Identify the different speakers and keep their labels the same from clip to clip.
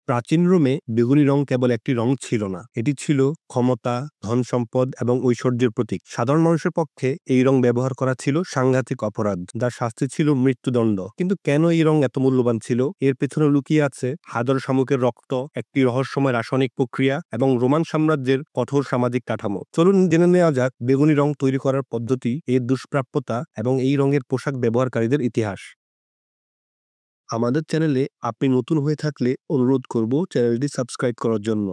Speaker 1: প্রাচীন রোমে বেগুনি রং কেবল একটি রং ছিল না, এটি ছিল ক্ষমতা, ধন সম্পদ এবং ঐশ্বর্যের প্রতীক। সাধারণ মানুষের পক্ষে এই রং ব্যবহার করা ছিল সাংঘাতিক অপরাধ, যার শাস্তি ছিল মৃত্যুদণ্ড। কিন্তু কেন এই রং এত মূল্যবান ছিল? এর পেছনে লুকিয়ে আছে হাজার শামুকের রক্ত, একটি রহস্যময় রাসায়নিক প্রক্রিয়া এবং রোমান সাম্রাজ্যের কঠোর সামাজিক কাঠামো। চলুন জেনে নেওয়া যাক বেগুনি রং তৈরি করার পদ্ধতি, এর দুষ্প্রাপ্যতা এবং এই রঙের পোশাক ব্যবহারকারীদের ইতিহাস। আমাদের চ্যানেলে আপনি নতুন হয়ে থাকলে অনুরোধ করব চ্যানেলটি সাবস্ক্রাইব করার জন্য।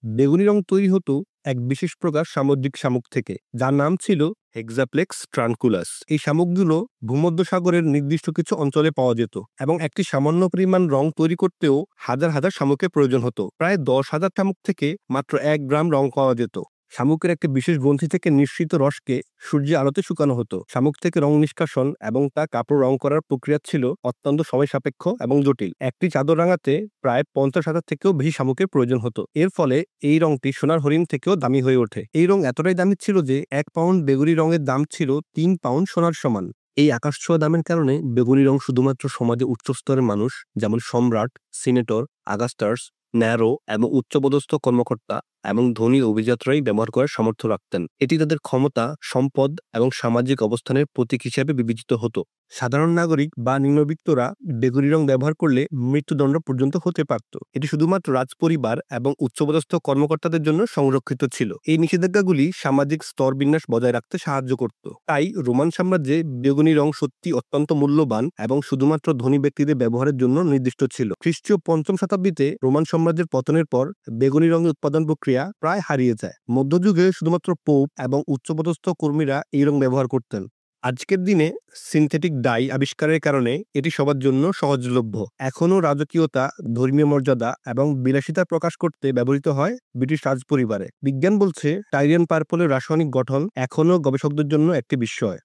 Speaker 1: বেগুনি রং তৈরি হতো এক বিশেষ প্রকার সামুদ্রিক শামুক থেকে, যার নাম ছিল হেক্সাপ্লেক্স ট্রানকুলাস। এই শামুকগুলো ভূমধ্যসাগরের নির্দিষ্ট কিছু অঞ্চলে পাওয়া যেত এবং একটি সামান্য পরিমাণ রং তৈরি করতেও হাজার হাজার শামুকের প্রয়োজন হতো। প্রায় 10,000 শামুক থেকে মাত্র 1 গ্রাম রং পাওয়া যেত। শামুকের একটি বিশেষ গ্রন্থি থেকে নিঃসৃত রসকে সূর্যের আলোতে শুকানো হতো। শামুক থেকে রং নিষ্কাশন এবং তা কাপড় রং করার প্রক্রিয়া ছিল অত্যন্ত সময় সাপেক্ষ এবং জটিল। একটি চাদর রাঙাতে প্রায় 50,000 থেকেও বেশি শামুকের প্রয়োজন হতো। এর ফলে এই রংটি সোনার হরিণ থেকেও দামি হয়ে ওঠে। এই রং এতটাই দামি ছিল যে 1 পাউন্ড বেগুনি রঙের দাম ছিল 3 পাউন্ড সোনার সমান। এই আকাশছোঁয়া দামের কারণে বেগুনি রং শুধুমাত্র সমাজে উচ্চ স্তরের মানুষ, যেমন সম্রাট, সিনেটর, আগাস্টাস, ন্যারো এবং উচ্চপদস্থ কর্মকর্তা এবং ধনী অভিজাতরাই ব্যবহার করার সামর্থ্য রাখতেন। এটি তাদের ক্ষমতা, সম্পদ এবং সামাজিক অবস্থানের প্রতীক হিসেবে বিবেচিত হতো। সাধারণ নাগরিক বা নিম্নবিত্তরা বেগুনি রং ব্যবহার করলে মৃত্যুদণ্ড পর্যন্ত হতে পারত। এটি শুধুমাত্র রাজপরিবার এবং উচ্চপদস্থ কর্মকর্তাদের জন্য সংরক্ষিত ছিল। এই নিষেধাজ্ঞাগুলি সামাজিক স্তরবিন্যাস বজায় রাখতে সাহায্য করত। তাই রোমান সাম্রাজ্যে বেগুনি রং সত্যি অত্যন্ত মূল্যবান এবং শুধুমাত্র ধনী ব্যক্তিদের ব্যবহারের জন্য নির্দিষ্ট ছিল। খ্রিস্টীয় 5ম শতাব্দীতে রোমান সাম্রাজ্যের পতনের পর বেগুনি রঙের উৎপাদন প্রক্রিয়া প্রায় হারিয়ে যায়। মধ্যযুগে শুধুমাত্র পোপ এবং উচ্চপদস্থ কর্মীরা এই রং ব্যবহার করতেন। আজকের দিনে সিনথেটিক ডাই আবিষ্কারের কারণে এটি সবার জন্য সহজলভ্য। এখনও রাজকীয়তা, ধর্মীয় মর্যাদা এবং বিলাসিতা প্রকাশ করতে ব্যবহৃত হয় ব্রিটিশ রাজপরিবারে। বিজ্ঞান বলছে টাইরিয়ান পার্পলের রাসায়নিক গঠন এখনও গবেষকদের জন্য একটি বিস্ময়।